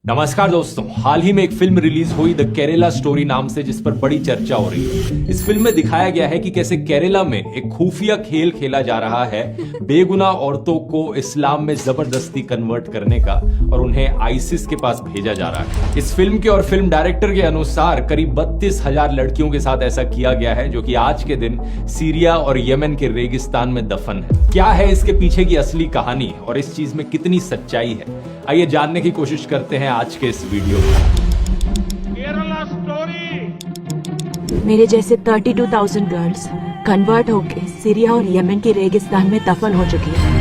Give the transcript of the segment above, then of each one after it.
नमस्कार दोस्तों, हाल ही में एक फिल्म रिलीज हुई द केरला स्टोरी नाम से, जिस पर बड़ी चर्चा हो रही है। इस फिल्म में दिखाया गया है कि कैसे केरला में एक खुफिया खेल खेला जा रहा है बेगुनाह औरतों को इस्लाम में जबरदस्ती कन्वर्ट करने का और उन्हें आईसिस के पास भेजा जा रहा है। इस फिल्म के और फिल्म डायरेक्टर के अनुसार करीब 32,000 लड़कियों के साथ ऐसा किया गया है, जो कि आज के दिन सीरिया और यमन के रेगिस्तान में दफन है। क्या है इसके पीछे की असली कहानी और इस चीज में कितनी सच्चाई है, आइए जानने की कोशिश करते हैं आज के इस वीडियो में। केरला स्टोरी। मेरे जैसे 32,000 गर्ल्स कन्वर्ट होके सीरिया और यमन के रेगिस्तान में दफन हो चुकी हैं।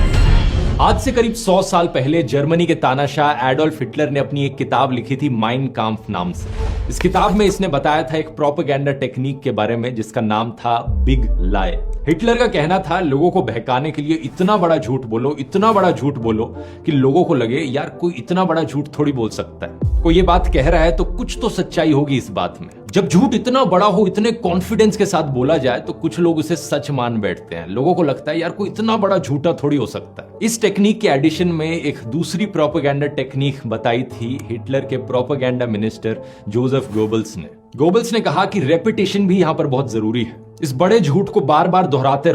आज से करीब 100 साल पहले जर्मनी के तानाशाह एडोल्फ हिटलर ने अपनी एक किताब लिखी थी माइन काम्फ नाम से। इस किताब में इसने बताया था एक प्रोपेगेंडा टेक्निक के बारे में जिसका नाम था बिग लाई। हिटलर का कहना था लोगों को बहकाने के लिए इतना बड़ा झूठ बोलो, इतना बड़ा झूठ बोलो कि लोगों को लगे यार कोई इतना बड़ा झूठ थोड़ी बोल सकता है। कोई ये बात कह रहा है तो कुछ तो सच्चाई होगी इस बात में। जब झूठ इतना बड़ा हो, इतने कॉन्फिडेंस के साथ बोला जाए तो कुछ लोग उसे सच मान बैठते हैं। लोगों को लगता है यार कोई इतना बड़ा झूठा थोड़ी हो सकता है। इस टेक्निक के एडिशन में एक दूसरी प्रोपेगेंडा टेक्निक बताई थी हिटलर के प्रोपेगेंडा मिनिस्टर जोसेफ गोबल्स ने। गोबल्स ने कहा कि रेपिटेशन भी यहां पर बहुत जरूरी है। इस बड़े झूठ को बार बार दोहराते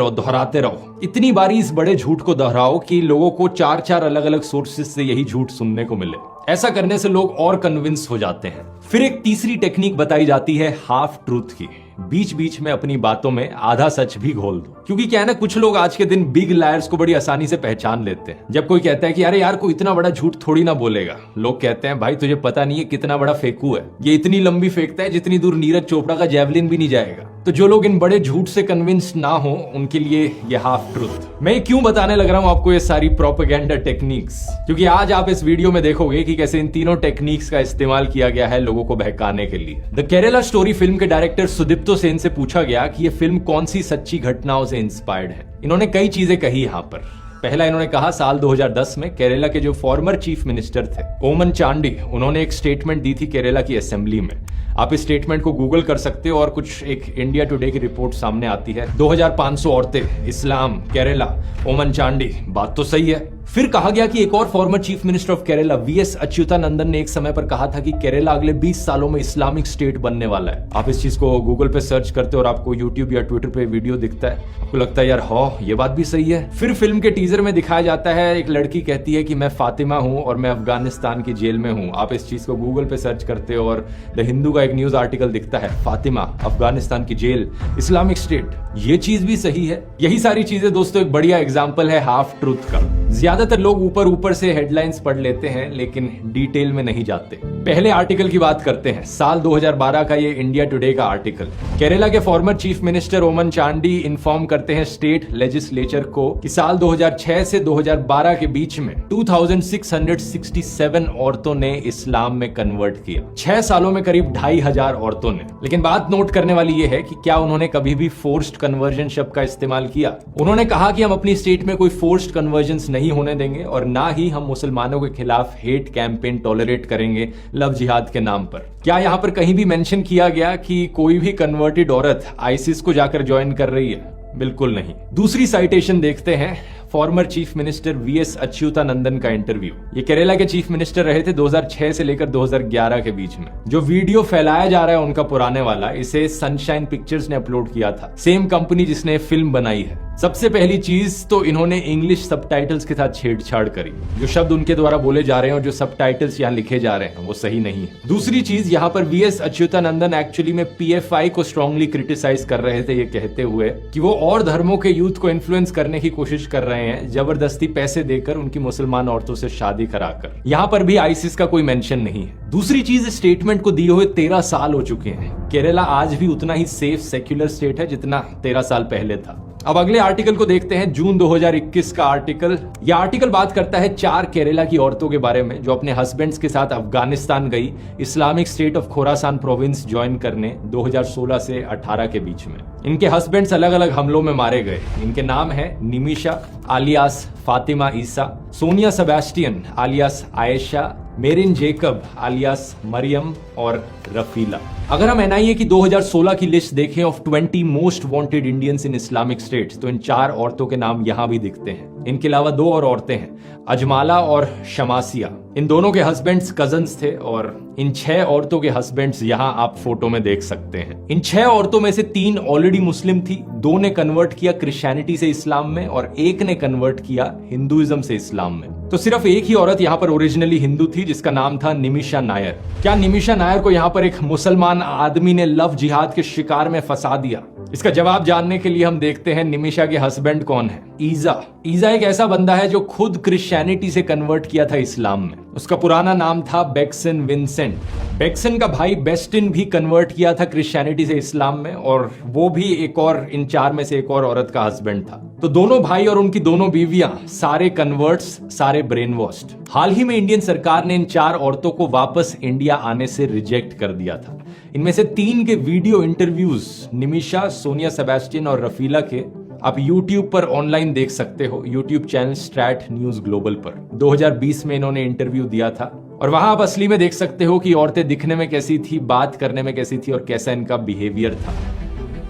रहो। इतनी बारी इस बड़े झूठ को दोहराओ कि लोगों को 4 अलग अलग सोर्सेज से यही झूठ सुनने को मिले। ऐसा करने से लोग और कन्विंस हो जाते हैं। फिर एक तीसरी टेक्निक बताई जाती है हाफ ट्रूथ की। बीच बीच में अपनी बातों में आधा सच भी घोल दो, क्योंकि क्या है ना, कुछ लोग आज के दिन बिग लायर्स को बड़ी आसानी से पहचान लेते हैं। जब कोई कहता है कि अरे यार कोई इतना बड़ा झूठ थोड़ी ना बोलेगा, लोग कहते हैं भाई तुझे पता नहीं है कितना बड़ा फेंकू है, ये इतनी लंबी फेंकता है जितनी दूर नीरज चोपड़ा का जेवलिन भी नहीं जाएगा। तो जो लोग इन बड़े झूठ से कन्विंस ना हो उनके लिए ये हाफ ट्रूथ। मैं क्यों बताने लग रहा हूं आपको ये सारी प्रोपेगेंडा टेक्निक्स, क्योंकि आज आप इस वीडियो में देखोगे कि कैसे इन तीनों टेक्निक्स का इस्तेमाल किया गया है लोगों को बहकाने के लिए। द केरला स्टोरी फिल्म के डायरेक्टर सुदीप्तो सेन से पूछा गया कि ये फिल्म कौन सी सच्ची घटनाओं से इंस्पायर्ड है। इन्होंने कई चीजें कही यहाँ पर। पहला इन्होंने कहा साल 2010 में केरला के जो फॉर्मर चीफ मिनिस्टर थे ओमन चांडी, उन्होंने एक स्टेटमेंट दी थी केरला की असेंबली में। आप इस स्टेटमेंट को गूगल कर सकते हो और कुछ एक इंडिया टुडे की रिपोर्ट सामने आती है। 2500 औरतें, इस्लाम, केरला, ओमन चांडी, बात तो सही है। फिर कहा गया कि एक और former chief minister of Kerala VS Achuthanandan ने एक समय पर कहा था कि केरला अगले 20 सालों में इस्लामिक स्टेट बनने वाला है। आप इस चीज को गूगल पे सर्च करते हो और आपको यूट्यूब या ट्विटर पे वीडियो दिखता है, आपको लगता है यार ये बात भी सही है। फिर फिल्म के टीजर में दिखाया जाता है एक लड़की कहती है कि मैं फातिमा हूं और मैं अफगानिस्तान की जेल में हूं। आप इस चीज को गूगल पे सर्च करते हो और द हिंदू का एक न्यूज आर्टिकल दिखता है, फातिमा, अफगानिस्तान की जेल, इस्लामिक स्टेट। ये चीज भी सही है। यही सारी चीजें दोस्तों एक बढ़िया एग्जाम्पल है हाफ ट्रूथ का। ज्यादातर लोग ऊपर से हेडलाइंस पढ़ लेते हैं लेकिन डिटेल में नहीं जाते। पहले आर्टिकल की बात करते हैं, साल 2012 का ये इंडिया टुडे का आर्टिकल। केरला के फॉर्मर चीफ मिनिस्टर ओमन चांडी इन्फॉर्म करते हैं स्टेट लेजिस्लेचर को कि साल 2006 से 2012 के बीच में 2667 औरतों ने इस्लाम में कन्वर्ट किया। 6 सालों में करीब 2500 औरतों ने। लेकिन बात नोट करने वाली ये है कि क्या उन्होंने कभी भी फोर्स्ड कन्वर्जन शब्द का इस्तेमाल किया। उन्होंने कहा कि हम अपनी स्टेट में कोई फोर्स्ड कन्वर्जन नहीं होने देंगे और ना ही हम मुसलमानों के खिलाफ हेट कैंपेन टॉलरेट करेंगे लव जिहाद के नाम पर। क्या यहाँ पर कहीं भी मेंशन किया गया कि कोई भी कन्वर्टेड औरत आईसिस को जाकर ज्वाइन कर रही है? बिल्कुल नहीं। दूसरी साइटेशन देखते हैं, former chief minister VS Achuthanandan का इंटरव्यू। ये केरला के चीफ मिनिस्टर रहे थे 2006 से लेकर 2011 के बीच में। जो वीडियो फैलाया जा रहा है उनका पुराने वाला, इसे सनशाइन पिक्चर्स ने अपलोड किया था, सेम कंपनी जिसने फिल्म बनाई है। सबसे पहली चीज तो इन्होंने इंग्लिश सबटाइटल्स के साथ छेड़छाड़ करी। जो शब्द उनके द्वारा बोले जा रहे हैं और जो सबटाइटल्स यहाँ लिखे जा रहे हैं वो सही नहीं है। दूसरी चीज, यहाँ पर वीएस अच्युतानंदन एक्चुअली में पीएफआई को स्ट्रांगली क्रिटिसाइज कर रहे थे, ये कहते हुए कि वो और धर्मों के यूथ को इन्फ्लुएंस करने की कोशिश कर रहे हैं, जबरदस्ती पैसे देकर उनकी मुसलमान औरतों से शादी कराकर। यहाँ पर भी आईसिस का कोई मेंशन नहीं है। दूसरी चीज, स्टेटमेंट को दिए हुए 13 साल हो चुके हैं। केरला आज भी उतना ही सेफ सेक्युलर स्टेट है जितना 13 साल पहले था। अब अगले आर्टिकल को देखते हैं, जून 2021 का आर्टिकल। यह आर्टिकल बात करता है 4 केरला की औरतों के बारे में जो अपने हस्बैंड्स के साथ अफगानिस्तान गई Islamic state of Khorasan province join करने 2016 से 18 के बीच में। इनके हस्बैंड्स अलग अलग हमलों में मारे गए। इनके नाम है निमिशा, आलियास फातिमा ईसा, Sonia Sebastian आलियास Ayesha, marine Jacob आलियास Maryam और रफीला। अगर हम एनआईए की 2016 की लिस्ट देखें of 20 most wanted Indians in Islamic states, तो इन 4 औरतों के नाम यहां भी दिखते हैं। इनके अलावा 2 और औरतें हैं, अजमाला और शमासिया। इन दोनों के हस्बैंड्स कजन्स थे और इन 6 औरतों के हस्बैंड्स यहां आप फोटो में देख सकते हैं। इन 6 औरतों में से 3 ऑलरेडी मुस्लिम थी, 2 ने कन्वर्ट किया क्रिश्चियनिटी से इस्लाम में और 1 ने कन्वर्ट किया हिंदुइज्म से इस्लाम में। तो सिर्फ एक ही औरत यहां पर ओरिजिनली हिंदू थी, जिसका नाम था निमिषा नायर। क्या निमिषा नायर को यहां पर एक मुसलमान आदमी ने लव जिहाद के शिकार में फंसा दिया? इसका जवाब जानने के लिए हम देखते हैं निमिषा के हस्बैंड कौन है। ईजा एक ऐसा बंदा है जो खुद क्रिश्चियनिटी से कन्वर्ट किया था इस्लाम में। उसका पुराना नाम था बेक्सन विंसेंट। बेक्सन का भाई बेस्टिन भी कन्वर्ट किया था क्रिश्चियनिटी से इस्लाम में और वो भी एक और, इन 4 में से एक और औरत का हस्बैंड था। तो दोनों भाई और उनकी दोनों बीवियां सारे कन्वर्ट्स, सारे ब्रेन वॉश्ड। हाल ही में इंडियन सरकार ने इन 4 औरतों को वापस इंडिया आने से रिजेक्ट कर दिया था। इनमें से 3 के video interviews Nimisha, Sonia Sebastian और रफीला के आप YouTube पर ऑनलाइन देख सकते हो, YouTube channel straight news global पर। 2020 में इन्होंने इंटरव्यू दिया था और वहां आप असली में देख सकते हो कि औरतें दिखने में कैसी थी, बात करने में कैसी थी और कैसा इनका बिहेवियर था।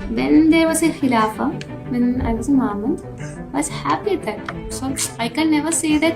When there was a Khilafah, when I was a Muhammad, I was happy at that time. So I can never say that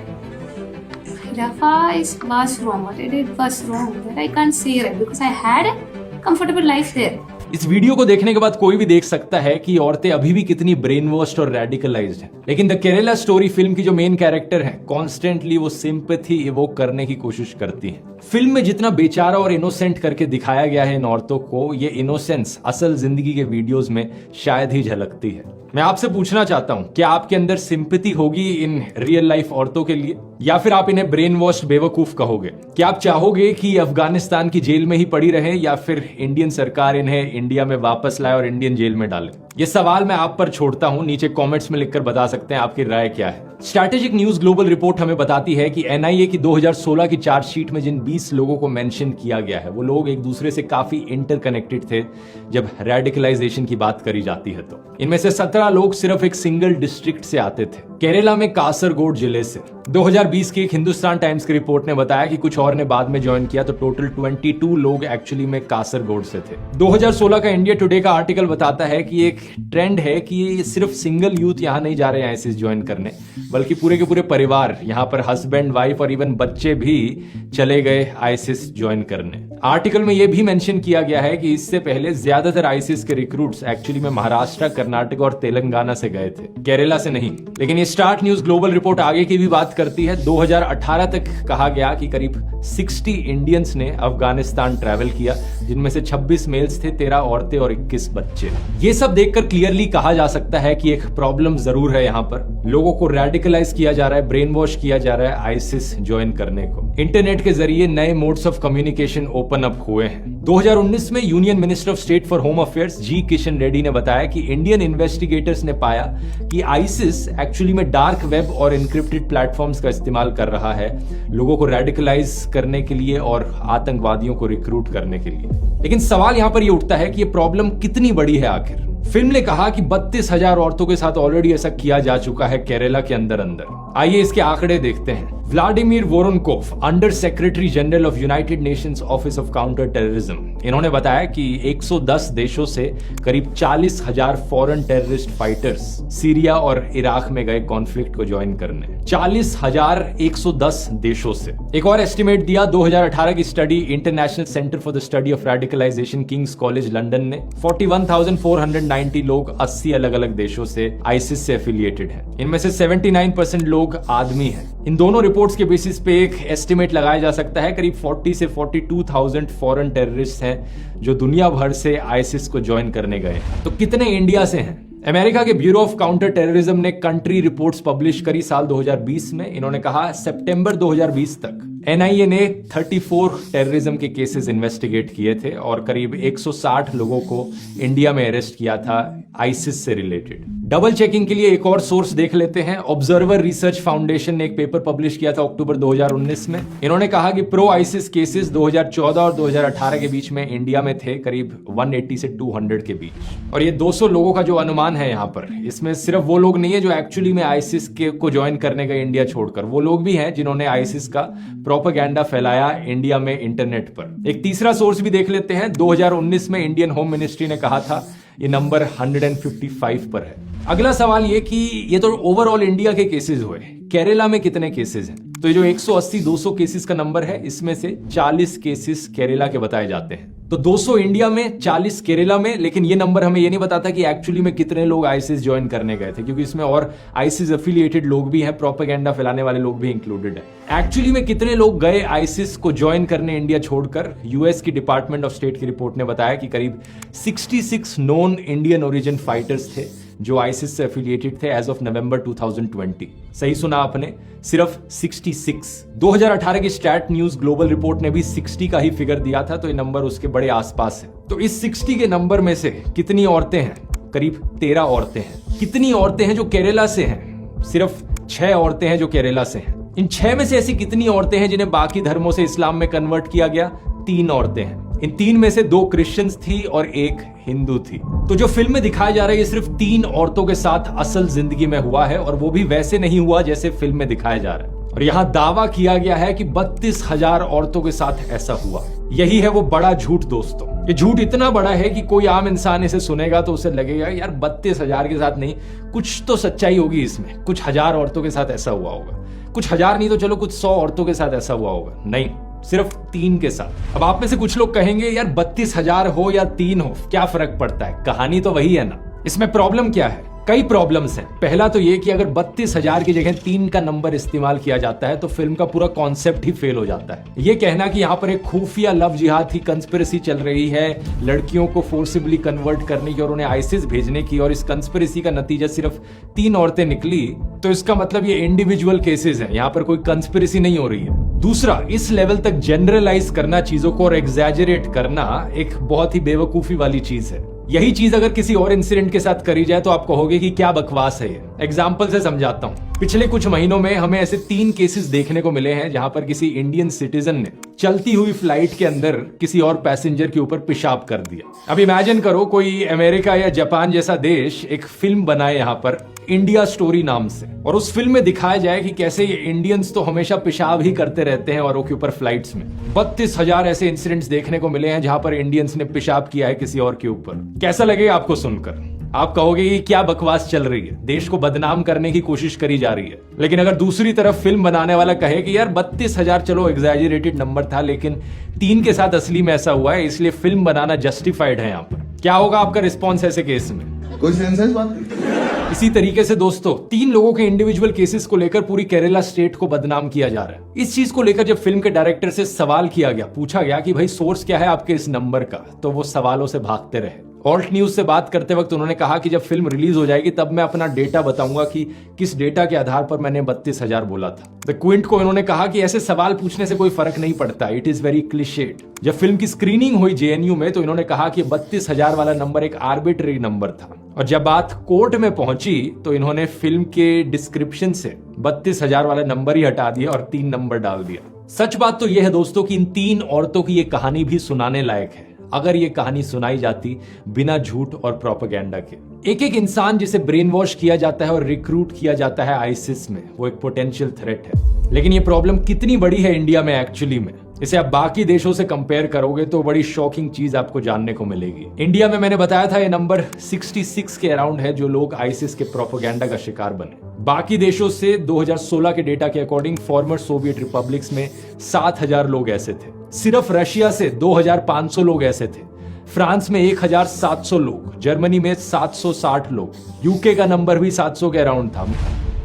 Khilafah was wrong or it was wrong. That I can't say right because I had a comfortable life there. इस video को देखने के बाद कोई भी देख सकता है कि औरतें अभी भी कितनी ब्रेन वॉश्ड और रेडिकलाइज्ड हैं। लेकिन द केरला स्टोरी फिल्म की जो मेन कैरेक्टर है, कॉन्स्टेंटली वो सिंपैथी इवोक करने की कोशिश करती है। फिल्म में जितना बेचारा और इनोसेंट करके दिखाया गया है इन औरतों को, ये इनोसेंस असल जिंदगी के वीडियोस में शायद ही झलकती है। मैं आपसे पूछना चाहता हूं, क्या आपके अंदर सिंपैथी होगी इन रियल लाइफ औरतों के लिए, या फिर आप इन्हें ब्रेन वॉश बेवकूफ कहोगे? क्या आप चाहोगे कि अफगानिस्तान की जेल में ही पड़ी रहे या फिर इंडियन सरकार इन्हें इंडिया में वापस लाए और इंडियन जेल में डाले? ये सवाल मैं आप पर छोड़ता हूं, नीचे कमेंट्स में लिखकर बता सकते हैं आपकी राय क्या है। स्ट्रैटेजिक न्यूज ग्लोबल रिपोर्ट हमें बताती है कि एनआईए की 2016 की चार्जशीट में जिन 20 लोगों को मेंशन किया गया है, वो लोग एक दूसरे से काफी इंटरकनेक्टेड थे जब रेडिकलाइजेशन की बात करी जाती है। तो इनमें से 17 लोग सिर्फ एक सिंगल डिस्ट्रिक्ट से आते थे, केरला में कासरगोड जिले से। 2020 की एक हिंदुस्तान टाइम्स की रिपोर्ट ने बताया कि कुछ और ने बाद में ज्वाइन किया, तो टोटल 22 लोग एक्चुअली में कासरगोड से थे। 2016 का इंडिया टुडे का आर्टिकल बताता है कि एक ट्रेंड है कि सिर्फ सिंगल यूथ यहां नहीं जा रहे हैं आईसिस ज्वाइन करने, बल्कि पूरे के पूरे परिवार, यहां पर हस्बैंड, वाइफ और इवन बच्चे भी चले गए आईसिस ज्वाइन करने। आर्टिकल में यह भी मेंशन किया गया है कि इससे पहले ज्यादातर आईसिस के रिक्रूट्स एक्चुअली में महाराष्ट्र, कर्नाटक और तेलंगाना से गए थे, केरला से नहीं। लेकिन ये स्टार्ट न्यूज ग्लोबल रिपोर्ट आगे की भी बात करती है। 2018 तक कहा गया कि करीब 60 इंडियंस ने अफगानिस्तान ट्रैवल किया, जिनमें से 26 मेल्स थे, 13 औरतें और 21 बच्चे। ये सब देखकर क्लियरली कहा जा सकता है कि एक प्रॉब्लम जरूर है यहाँ पर। लोगों को रेडिकलाइज किया जा रहा है, ब्रेन वॉश किया जा रहा है आईसिस ज्वाइन करने को। इंटरनेट के जरिए नए modes of communication open up हुए हैं। 2019 में union minister of state for home affairs G Kishan Reddy ने बताया कि इंडियन इन्वेस्टिगेटर्स ने पाया कि आईसिस एक्चुअली में डार्क वेब और इनक्रिप्टेड प्लेटफॉर्म्स का इस्तेमाल कर रहा है लोगों को रेडिकलाइज करने के लिए और आतंकवादियों को रिक्रूट करने के लिए। लेकिन सवाल यहां पर यह उठता है कि यह प्रॉब्लम कितनी बड़ी है आखिर। फिल्म ने कहा कि 32,000 औरतों के साथ ऑलरेडी ऐसा किया जा चुका है केरला के अंदर अंदर। आइए इसके आंकड़े देखते हैं। Vladimir Voronkov, under secretary general of United Nations office of counter terrorism, इन्होंने बताया कि 110 देशों से करीब 40,000 फॉरेन टेररिस्ट फाइटर्स सीरिया और इराक में गए कॉन्फ्लिक्ट को ज्वाइन करने। 40,110 देशों से। एक और एस्टिमेट दिया 2018 की study International Centre for the Study of Radicalisation, King's College London ने। 41,490 लोग 80 अलग अलग देशों से आईसिस से एफिलिएटेड हैं। इनमें से 79% लोग आदमी हैं। इन दोनों रिपोर्ट्स के बेसिस पे एक एस्टिमेट लगाया जा सकता है करीब 40 से 42,000 फॉरेन टेररिस्ट हैं जो दुनिया भर से आईसिस को ज्वाइन करने गए। तो कितने इंडिया से हैं? अमेरिका के ब्यूरो ऑफ काउंटर टेररिज्म ने कंट्री रिपोर्ट्स पब्लिश करी साल 2020 में। इन्होंने कहा सितंबर 2020 तक एनआईए ने 34 टेररिज्म के केसेस इन्वेस्टिगेट किए थे और करीब 160 लोगों को इंडिया में अरेस्ट किया था आईसिस से रिलेटेड। डबल चेकिंग के लिए एक और सोर्स देख लेते हैं। ऑब्जर्वर रिसर्च फाउंडेशन ने एक पेपर पब्लिश किया था अक्टूबर 2019 में। इन्होंने कहा कि प्रो आईसिस केसेस 2014 और 2018 के बीच में इंडिया में थे करीब 180 से 200 के बीच। और ये 200 लोगों का जो अनुमान है यहाँ पर, इसमें सिर्फ वो लोग नहीं है जो एक्चुअली में आईसिस को ज्वाइन करने गए इंडिया छोड़कर, वो लोग भी हैं जिन्होंने आईसिस का प्रोपेगेंडा फैलाया इंडिया में इंटरनेट पर। एक तीसरा सोर्स भी देख लेते हैं। 2019 में इंडियन होम मिनिस्ट्री ने कहा था ये नंबर 155 पर है। अगला सवाल ये कि ये तो ओवरऑल इंडिया के केसेस हुए, केरला में कितने केसेस हैं? तो ये जो 180-200 केसेस का नंबर है, इसमें से 40 केसेस केरला के बताए जाते हैं। तो 200 इंडिया में, 40 केरला में। लेकिन ये नंबर हमें ये नहीं बताता कि एक्चुअली में कितने लोग आईसिस ज्वाइन करने गए थे, क्योंकि इसमें और आईसिस एफिलिएटेड लोग भी हैं, प्रोपेगेंडा फैलाने वाले लोग भी इंक्लूडेड है। एक्चुअली में कितने लोग गए आईसिस को ज्वाइन करने इंडिया छोड़कर? यूएस की डिपार्टमेंट ऑफ स्टेट की रिपोर्ट ने बताया कि करीब 66 नॉन इंडियन ओरिजिन फाइटर्स थे जो आईसिस से एफिलिएटेड थे एज ऑफ नवंबर 2020। सही सुना आपने, सिर्फ 66। 2018 की स्टैट न्यूज ग्लोबल रिपोर्ट ने भी 60 का ही फिगर दिया था, तो ये नंबर उसके बड़े आसपास है। तो इस 60 के नंबर में से कितनी औरतें हैं? करीब 13 औरतें हैं। कितनी औरतें हैं जो केरला से हैं? सिर्फ 6 औरतें हैं जो केरला से हैं। इन 6 में से ऐसी कितनी औरतें हैं जिन्हें बाकी धर्मों से इस्लाम में कन्वर्ट किया गया? 3 औरतें हैं। इन 3 में से 2 क्रिश्चियंस थी और 1 हिंदू थी। तो जो फिल्म में दिखाया जा रहा है ये सिर्फ 3 औरतों के साथ असल जिंदगी में हुआ है, और वो भी वैसे नहीं हुआ जैसे फिल्म में दिखाया जा रहा है। और यहां दावा किया गया है कि 32,000 औरतों के साथ ऐसा हुआ। यही है वो बड़ा झूठ दोस्तों। ये झूठ इतना बड़ा है कि कोई आम इंसान इसे सुनेगा तो उसे लगेगा यार 32,000 के साथ नहीं, कुछ तो सच्चाई होगी इसमें, कुछ हजार औरतों के साथ ऐसा हुआ होगा। कुछ हजार नहीं तो चलो कुछ 100 औरतों के साथ ऐसा हुआ होगा। नहीं, सिर्फ 3 के साथ। अब आप में से कुछ लोग कहेंगे यार 32,000 हो या 3 हो, क्या फर्क पड़ता है, कहानी तो वही है ना। इसमें प्रॉब्लम क्या है? कई प्रॉब्लम्स हैं। पहला तो ये कि अगर 32,000 की जगह 3 का नंबर इस्तेमाल किया जाता है तो फिल्म का पूरा कॉन्सेप्ट ही फेल हो जाता है। ये कहना कि यहाँ पर एक खुफिया लव जिहाद की कंस्पिरेसी चल रही है, लड़कियों को फोर्सिबली कन्वर्ट करने की और उन्हें आईसिस भेजने की, और इस कंस्पिरेसी का नतीजा सिर्फ 3 औरतें निकली, तो इसका मतलब ये इंडिविजुअल केसेस है, यहाँ पर कोई कंस्पिरेसी नहीं हो रही है। दूसरा, इस लेवल तक जनरलाइज करना चीजों को और एग्जैजरेट करना एक बहुत ही बेवकूफी वाली चीज है। यही चीज अगर किसी और इंसिडेंट के साथ करी जाए तो आप कहोगे कि क्या बकवास है ये। एग्जाम्पल से समझाता हूं। पिछले कुछ महीनों में हमें ऐसे 3 केसेस देखने को मिले हैं जहां पर किसी इंडियन सिटीजन ने चलती हुई फ्लाइट के अंदर किसी और पैसेंजर के ऊपर पेशाब कर दिया। अब इमेजिन करो कोई अमेरिका या जापान जैसा देश एक फिल्म बनाए यहाँ पर इंडिया स्टोरी नाम से, और उस फिल्म में दिखाया जाए कि कैसे ये इंडियंस तो हमेशा पेशाब ही करते रहते हैं औरों के ऊपर फ्लाइट्स में। 32,000 ऐसे इंसिडेंट्स देखने को मिले हैं जहां पर इंडियंस ने पेशाब किया है किसी और के ऊपर। कैसा लगेगा आपको सुनकर? आप कहोगे कि क्या बकवास चल रही है, देश को बदनाम करने की कोशिश करी जा रही है। लेकिन अगर दूसरी तरफ फिल्म बनाने वाला कहे कि यार 32,000 चलो एग्जैजरेटेड नंबर था, लेकिन 3 के साथ असली में ऐसा हुआ है, इसलिए फिल्म बनाना जस्टिफाइड है यहाँ पर, क्या होगा आपका रिस्पॉन्स ऐसे केस में? कोई सेंस बात? इसी तरीके से दोस्तों 3 लोगों के इंडिविजुअल केसेस को लेकर पूरी केरला स्टेट को बदनाम किया जा रहा है। इस चीज को लेकर जब फिल्म के डायरेक्टर से सवाल किया गया, पूछा गया कि भाई सोर्स क्या है आपके इस नंबर का, तो वो सवालों से भागते रहे। ऑल्ट न्यूज से बात करते वक्त उन्होंने कहा कि जब फिल्म रिलीज हो जाएगी तब मैं अपना डेटा बताऊंगा कि किस डेटा के आधार पर मैंने 32,000 बोला था। द क्विंट को इन्होंने कहा कि ऐसे सवाल पूछने से कोई फर्क नहीं पड़ता, इट इज वेरी क्लिशेड। जब फिल्म की स्क्रीनिंग हुई जेएनयू में तो इन्होंने कहा कि 32,000 वाला नंबर एक आर्बिट्ररी नंबर था, और जब बात कोर्ट में पहुंची तो इन्होंने फिल्म के डिस्क्रिप्शन से 32,000 वाला नंबर ही हटा दिया और 3 नंबर डाल दिया। सच बात तो यह है दोस्तों कि इन 3 औरतों की यह कहानी भी सुनाने लायक है, अगर ये कहानी सुनाई जाती बिना झूठ और प्रोपेगेंडा के। एक एक इंसान जिसे ब्रेन वॉश किया जाता है और रिक्रूट किया जाता है आईसिस में, वो एक पोटेंशियल थ्रेट है। लेकिन ये प्रॉब्लम कितनी बड़ी है इंडिया में एक्चुअली में, इसे आप बाकी देशों से कंपेयर करोगे तो बड़ी शॉकिंग चीज आपको जानने को मिलेगी। इंडिया में मैंने बताया था ये नंबर 66 के अराउंड है जो लोग आईसिस के प्रोपेगेंडा का शिकार बने। बाकी देशों से 2016 के डेटा के अकॉर्डिंग फॉर्मर सोवियत रिपब्लिक्स में 7,000 लोग ऐसे थे। सिर्फ रशिया से 2,500 लोग ऐसे थे। फ्रांस में 1,700 लोग, जर्मनी में 760 लोग, यूके का नंबर भी 700 के अराउंड था।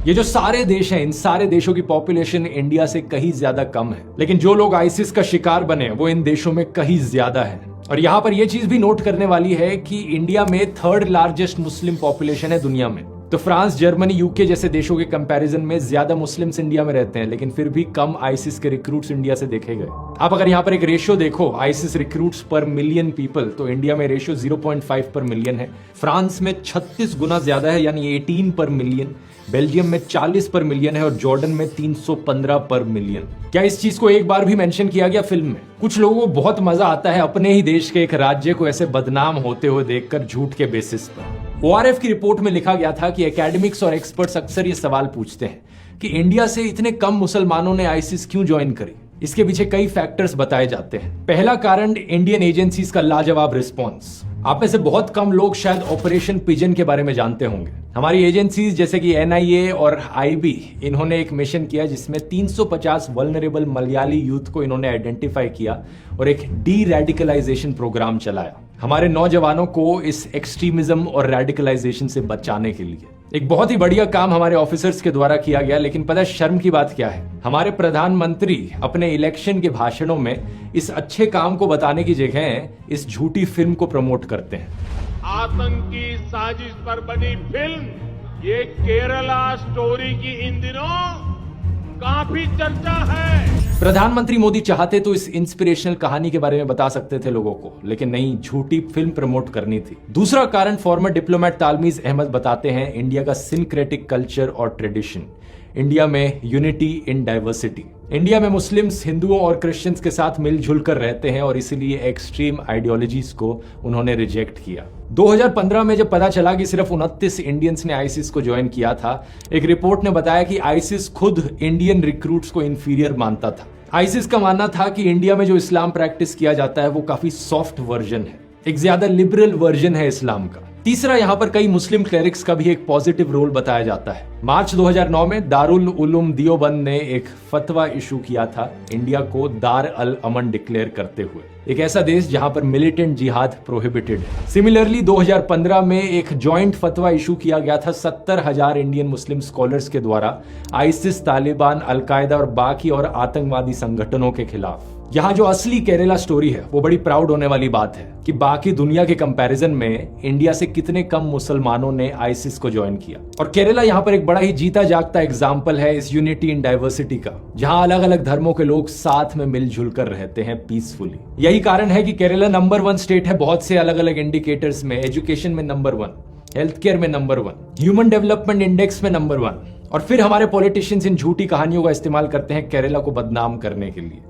ये जो सारे देश हैं, इन सारे देशों की पॉपुलेशन इंडिया से कहीं ज्यादा कम है, लेकिन जो लोग आईसिस का शिकार बने वो इन देशों में कहीं ज्यादा है। और यहां पर यह चीज भी नोट करने वाली है कि इंडिया में 3rd लार्जेस्ट मुस्लिम पॉपुलेशन है दुनिया में। तो फ्रांस, जर्मनी, यूके जैसे देशों के कंपैरिजन में ज्यादा मुस्लिम्स इंडिया में रहते हैं, लेकिन फिर भी कम आईसिस के रिक्रूट्स इंडिया से देखे गए। आप अगर यहाँ पर एक रेशियो देखो आईसिस रिक्रूट्स पर मिलियन पीपल, तो इंडिया में रेशियो 0.5 पर मिलियन है। फ्रांस में 36 गुना ज्यादा है, यानी 18 पर मिलियन। बेल्जियम में 40 पर मिलियन है और जॉर्डन में 315 पर मिलियन। क्या इस चीज को एक बार भी मेंशन किया गया फिल्म में? कुछ लोगों को बहुत मजा आता है अपने ही देश के एक राज्य को ऐसे बदनाम होते हुए देखकर झूठ के बेसिस पर। ORF की रिपोर्ट में लिखा गया था कि एकेडमिक्स और एक्सपर्ट्स अक्सर ये सवाल पूछते हैं कि इंडिया से इतने कम मुसलमानों ने आईसिस क्यों ज्वाइन करी। इसके पीछे कई फैक्टर्स बताए जाते हैं। पहला कारण इंडियन एजेंसीज का लाजवाब रिस्पॉन्स। आप में से बहुत कम लोग शायद ऑपरेशन पिजन के बारे में जानते होंगे। हमारी एजेंसीज जैसे कि NIA और IB, इन्होंने एक मिशन किया जिसमें 350 वल्नरेबल मलयाली यूथ को इन्होंने आइडेंटिफाई किया और एक डी रेडिकलाइजेशन प्रोग्राम चलाया हमारे नौजवानों को इस एक्सट्रीमिज्म और रेडिकलाइजेशन से बचाने के लिए। एक बहुत ही बढ़िया काम हमारे ऑफिसर्स के द्वारा किया गया, लेकिन पता है शर्म की बात क्या है? हमारे प्रधानमंत्री अपने इलेक्शन के भाषणों में इस अच्छे काम को बताने की जगह इस झूठी फिल्म को प्रमोट करते हैं। आतंकी साजिश पर बनी फिल्म ये केरला स्टोरी की इन दिनों काफी चर्चा है। प्रधानमंत्री मोदी चाहते तो इस इंस्पिरेशनल कहानी के बारे में बता सकते थे लोगों को, लेकिन नहीं, झूठी फिल्म प्रमोट करनी थी। दूसरा कारण फॉर्मर डिप्लोमेट तालमीज अहमद बताते हैं इंडिया का सिंक्रेटिक कल्चर और ट्रेडिशन। इंडिया में यूनिटी इन डाइवर्सिटी। इंडिया में मुस्लिम्स हिंदुओं और क्रिश्चियंस के साथ मिलजुल कर रहते हैं और इसीलिए एक्सट्रीम आइडियोलॉजीज को उन्होंने रिजेक्ट किया। 2015 में जब पता चला कि सिर्फ 29 इंडियंस ने आईसिस को ज्वाइन किया था, एक रिपोर्ट ने बताया कि आईसिस खुद इंडियन रिक्रूट्स को इंफीरियर मानता था। आईसिस का मानना था कि इंडिया में जो इस्लाम प्रैक्टिस किया जाता है वो काफी सॉफ्ट वर्जन है, एक ज्यादा लिबरल वर्जन है इस्लाम का। तीसरा, यहाँ पर कई मुस्लिम क्लेरिक्स का भी एक पॉजिटिव रोल बताया जाता है। मार्च 2009 में दारुल उलूम दियोबंद ने एक फतवा इशू किया था इंडिया को दार अल अमन डिक्लेयर करते हुए, एक ऐसा देश जहां पर मिलिटेंट जिहाद प्रोहिबिटेड है। सिमिलरली 2015 में एक जॉइंट फतवा इशू किया गया था 70,000 इंडियन मुस्लिम स्कॉलर्स के द्वारा आईसिस, तालिबान, अलकायदा और बाकी और आतंकवादी संगठनों के खिलाफ। यहाँ जो असली केरला स्टोरी है वो बड़ी प्राउड होने वाली बात है कि बाकी दुनिया के कंपैरिजन में इंडिया से कितने कम मुसलमानों ने आईसिस को ज्वाइन किया। और केरला यहाँ पर एक बड़ा ही जीता जागता एग्जाम्पल है इस यूनिटी इन डाइवर्सिटी का, जहाँ अलग अलग धर्मों के लोग साथ में मिलजुल कर रहते हैं पीसफुली। यही कारण है कि केरला नंबर 1 स्टेट है बहुत से अलग अलग इंडिकेटर्स में। एजुकेशन में नंबर 1, हेल्थ केयर में नंबर 1, ह्यूमन डेवलपमेंट इंडेक्स में नंबर 1। और फिर हमारे पॉलिटिशियंस इन झूठी कहानियों का इस्तेमाल करते हैं केरला को बदनाम करने के लिए।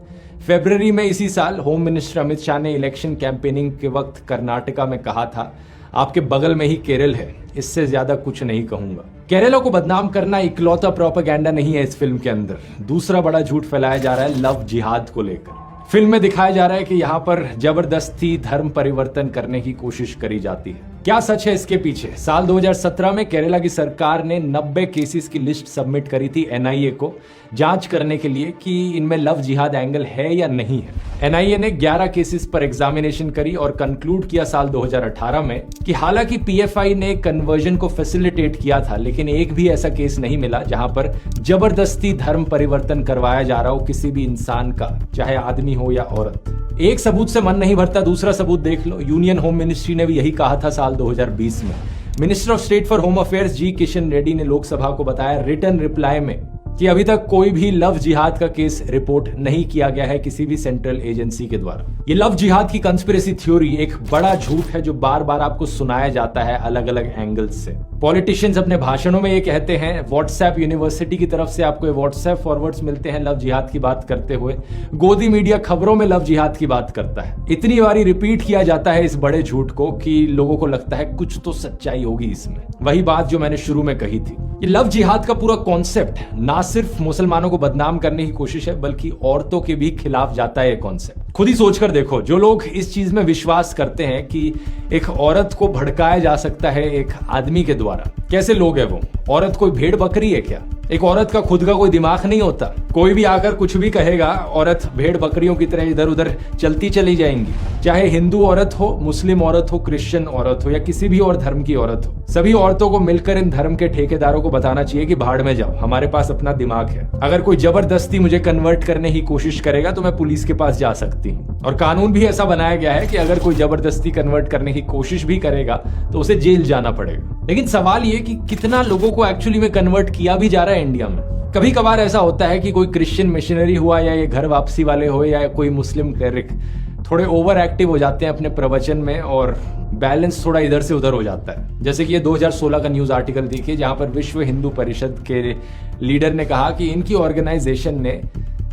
फरवरी में इसी साल होम मिनिस्टर अमित शाह ने इलेक्शन कैंपेनिंग के वक्त कर्नाटका में कहा था, आपके बगल में ही केरल है, इससे ज्यादा कुछ नहीं कहूंगा। केरला को बदनाम करना इकलौता प्रोपेगेंडा नहीं है इस फिल्म के अंदर। दूसरा बड़ा झूठ फैलाया जा रहा है लव जिहाद को लेकर। फिल्म में दिखाया जा रहा है कि यहाँ पर जबरदस्ती धर्म परिवर्तन करने की कोशिश करी जाती है। क्या सच है इसके पीछे? साल 2017 में केरला की सरकार ने 90 केसेस की लिस्ट सबमिट करी थी NIA को जांच करने के लिए कि इनमें लव जिहाद एंगल है या नहीं है। NIA ने 11 केसेस पर एग्जामिनेशन करी और कंक्लूड किया साल 2018 में कि हालांकि PFI ने कन्वर्जन को फैसिलिटेट किया था, लेकिन एक भी ऐसा केस नहीं मिला जहां पर जबरदस्ती धर्म परिवर्तन करवाया जा रहा हो किसी भी इंसान का, चाहे आदमी हो या औरत। एक सबूत से मन नहीं भरता, दूसरा सबूत देख लो। यूनियन होम मिनिस्ट्री ने भी यही कहा था साल 2020 में। Minister of state for home affairs G Kishan Reddy ने लोकसभा को बताया रिटर्न रिप्लाई में कि अभी तक कोई भी लव जिहाद का केस रिपोर्ट नहीं किया गया है किसी भी सेंट्रल एजेंसी के द्वारा। ये लव जिहाद की कंस्पिरेसी थ्योरी एक बड़ा झूठ है जो बार बार आपको सुनाया जाता है अलग अलग एंगल्स से। पॉलिटिशियंस अपने भाषणों में ये कहते हैं, व्हाट्सएप यूनिवर्सिटी की तरफ से आपको व्हाट्सएप फॉरवर्ड्स मिलते हैं लव जिहाद की बात करते हुए, गोदी मीडिया खबरों में लव जिहाद की बात करता है। इतनी बारी रिपीट किया जाता है इस बड़े झूठ को कि लोगों को लगता है कुछ तो सच्चाई होगी इसमें। वही बात जो मैंने शुरू में कही थी, ये लव जिहाद का पूरा कॉन्सेप्ट ना सिर्फ मुसलमानों को बदनाम करने की कोशिश है बल्कि औरतों के भी खिलाफ जाता है ये कॉन्सेप्ट। खुद ही सोचकर देखो, जो लोग इस चीज में विश्वास करते हैं कि एक औरत को भड़काया जा सकता है एक आदमी के द्वारा, कैसे लोग हैं वो? औरत कोई भेड़ बकरी है क्या? एक औरत का खुद का कोई दिमाग नहीं होता? कोई भी आकर कुछ भी कहेगा, औरत भेड़ बकरियों की तरह इधर उधर चलती चली जाएंगी। चाहे हिंदू औरत हो, मुस्लिम औरत हो, क्रिश्चियन औरत हो या किसी भी और धर्म की औरत हो, सभी औरतों को मिलकर इन धर्म के ठेकेदारों को बताना चाहिए कि भाड़ में जाओ, हमारे पास अपना दिमाग है। अगर कोई जबरदस्ती मुझे कन्वर्ट करने की कोशिश करेगा तो मैं पुलिस के पास जा सकती हूँ। और कानून भी ऐसा बनाया गया है कि अगर कोई जबरदस्ती कन्वर्ट करने की की कोशिश भी करेगा तो उसे जेल जाना पड़ेगा। लेकिन सवाल ये कि कितना लोगों को एक्चुअली में कन्वर्ट किया भी जा रहा है इंडिया में। कभी कभार ऐसा होता है कि कोई क्रिश्चियन मिशनरी हुआ या ये घर वापसी वाले हो या कोई मुस्लिम क्लेरिक थोड़े ओवर एक्टिव हो जाते हैं अपने प्रवचन में और बैलेंस थोड़ा इधर से उधर हो जाता है। जैसे कि ये 2016 का न्यूज आर्टिकल देखिए जहां पर विश्व हिंदू परिषद के लीडर ने कहा कि इनकी ऑर्गेनाइजेशन ने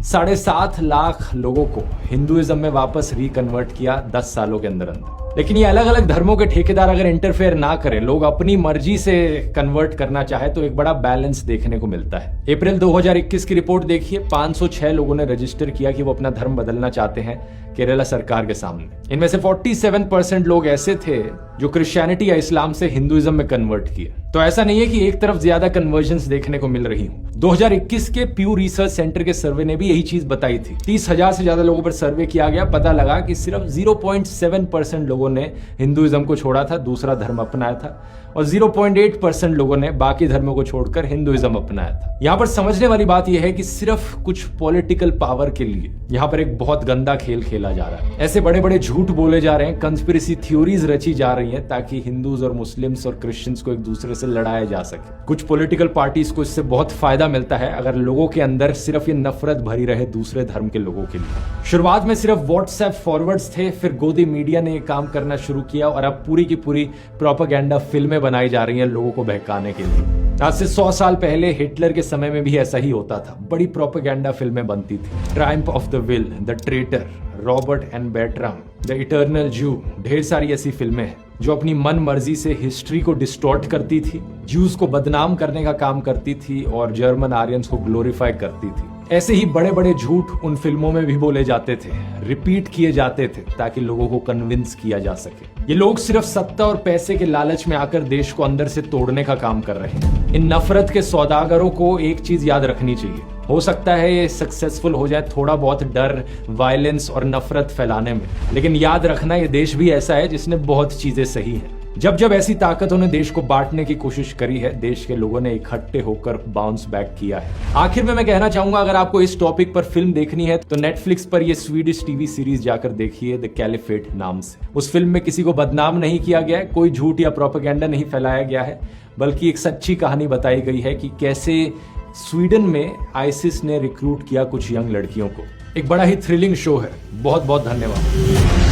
7.5 लाख लोगों को हिंदुइज्म में वापस रिकन्वर्ट किया 10 सालों के अंदर अंदर। लेकिन ये अलग अलग धर्मों के ठेकेदार अगर इंटरफेयर ना करें, लोग अपनी मर्जी से कन्वर्ट करना चाहे तो एक बड़ा बैलेंस देखने को मिलता है। अप्रैल 2021 की रिपोर्ट देखिए, 506 लोगों ने रजिस्टर किया कि वो अपना धर्म बदलना चाहते हैं केरला सरकार के सामने। इनमें से 47% लोग ऐसे थे जो क्रिश्चियनिटी या इस्लाम से हिंदुइज्म में कन्वर्ट किए। तो ऐसा नहीं है कि एक तरफ ज्यादा कन्वर्जन्स देखने को मिल रही हूं। 2021 के प्यू रिसर्च सेंटर के सर्वे ने भी यही चीज बताई थी। 30,000 से ज्यादा लोगों पर सर्वे किया गया, पता लगा कि सिर्फ 0.7% लोगों ने हिंदुइज्म को छोड़ा था, दूसरा धर्म अपनाया था, और 0.8% लोगों ने बाकी धर्मों को छोड़कर हिंदुइज्म अपनाया था। यहां पर समझने वाली बात यह है कि सिर्फ कुछ पॉलिटिकल पावर के लिए यहां पर एक बहुत गंदा खेल खेला जा रहा है। ऐसे बड़े बड़े झूठ बोले जा रहे हैं, कंस्पिरेसी थ्योरीज रची जा रही हैं ताकि हिंदूज और मुस्लिम्स और क्रिश्चियंस को एक दूसरे से लड़ाया जा सके। कुछ पॉलिटिकल पार्टीज को इससे बहुत फायदा मिलता है अगर लोगों के अंदर सिर्फ ये नफरत भरी रहे दूसरे धर्म के लोगों के लिए। शुरुआत में सिर्फ व्हाट्सएप फॉरवर्ड्स थे, फिर गोदी मीडिया ने ये काम करना शुरू किया और अब पूरी की पूरी प्रोपेगेंडा फिल्में बनाई जा रही हैं लोगों को बहकाने के लिए। आज से 100 साल पहले हिटलर के समय में भी ऐसा ही होता था, बड़ी प्रोपेगेंडा फिल्में बनती थी। Triumph of the Will, the Traitor, Robert and Bertram, the Eternal Jew, ढेर सारी ऐसी फिल्में हैं जो अपनी मन मर्जी से हिस्ट्री को डिस्टॉर्ट करती थी, ज्यूज को बदनाम करने का काम करती थी और जर्मन आर्यंस को ग्लोरीफाई करती थी। ऐसे ही बड़े बड़े झूठ उन फिल्मों में भी बोले जाते थे, रिपीट किए जाते थे ताकि लोगों को कन्विंस किया जा सके। ये लोग सिर्फ सत्ता और पैसे के लालच में आकर देश को अंदर से तोड़ने का काम कर रहे हैं। इन नफरत के सौदागरों को एक चीज याद रखनी चाहिए, हो सकता है ये सक्सेसफुल हो जाए थोड़ा बहुत डर, वायलेंस और नफरत फैलाने में, लेकिन याद रखना ये देश भी ऐसा है जिसने बहुत चीजें सही हैं। जब जब ऐसी ताकतों ने देश को बांटने की कोशिश करी है, देश के लोगों ने इकट्ठे होकर बाउंस बैक किया है। आखिर में मैं कहना चाहूंगा, अगर आपको इस टॉपिक पर फिल्म देखनी है तो नेटफ्लिक्स पर ये स्वीडिश टीवी सीरीज जाकर देखिए, द कैलिफेट नाम से। उस फिल्म में किसी को बदनाम नहीं किया गया है, कोई झूठ या प्रोपेगेंडा नहीं फैलाया गया है, बल्कि एक सच्ची कहानी बताई गई है कि कैसे स्वीडन में आईसिस ने रिक्रूट किया कुछ यंग लड़कियों को। एक बड़ा ही थ्रिलिंग शो है। बहुत बहुत धन्यवाद।